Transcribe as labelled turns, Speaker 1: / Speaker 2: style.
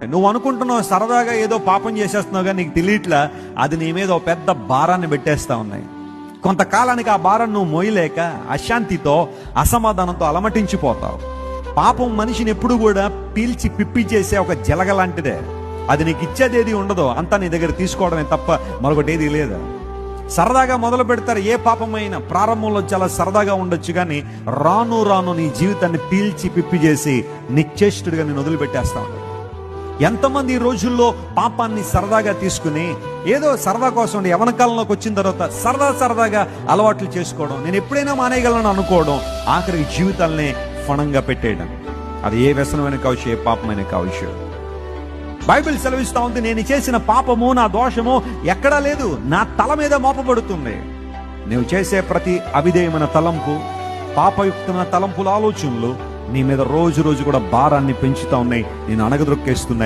Speaker 1: నువ్వు అనుకుంటున్నావు సరదాగా ఏదో పాపం చేసేస్తున్నావు, కానీ నీకు తెలియట్లా అది నీ మీద ఒక పెద్ద భారాన్ని పెట్టేస్తా ఉన్నాయి. కొంతకాలానికి ఆ భారం నువ్వు మోయలేక అశాంతితో అసమాధానంతో అలమటించిపోతావు. పాపం మనిషిని ఎప్పుడు కూడా పీల్చి పిప్పి చేసే ఒక జలగ లాంటిదే. అది నీకు ఇచ్చేదేది ఉండదు, అంతా నీ దగ్గర తీసుకోవడమే తప్ప మరొకటి ఏది లేదు. సరదాగా మొదలు పెడతారు. ఏ పాపమైనా ప్రారంభంలో చాలా సరదాగా ఉండొచ్చు, కానీ రాను రాను నీ జీవితాన్ని పీల్చి పిప్పి చేసి నిశ్చేష్టుడిగా నేను వదిలిపెట్టేస్తా ఉంటాను. ఎంతమంది ఈ రోజుల్లో పాపాన్ని సరదాగా తీసుకుని ఏదో సరదా కోసం యవ్వన కాలంలోకి వచ్చిన తర్వాత సరదాగా అలవాట్లు చేసుకోవడం, నేను ఎప్పుడైనా మానేయగలను అనుకోవడం, ఆఖరికి జీవితాలనే ఫణంగా పెట్టేయడం. అది ఏ వ్యసనమైన కావచ్చు, ఏ పాపమైన కావచ్చు. బైబిల్ సెలవిస్తా ఉంది, నేను చేసిన పాపము నా దోషము ఎక్కడా లేదు, నా తల మీద మోపబడుతుంది. నువ్వు చేసే ప్రతి అవిధేయమైన తలంపు, పాపయుక్తమైన తలంపుల ఆలోచనలు నీ మీద రోజు కూడా భారాన్ని పెంచుతా ఉన్నాయి, నేను అణగద్రొక్కేస్తున్నాయి.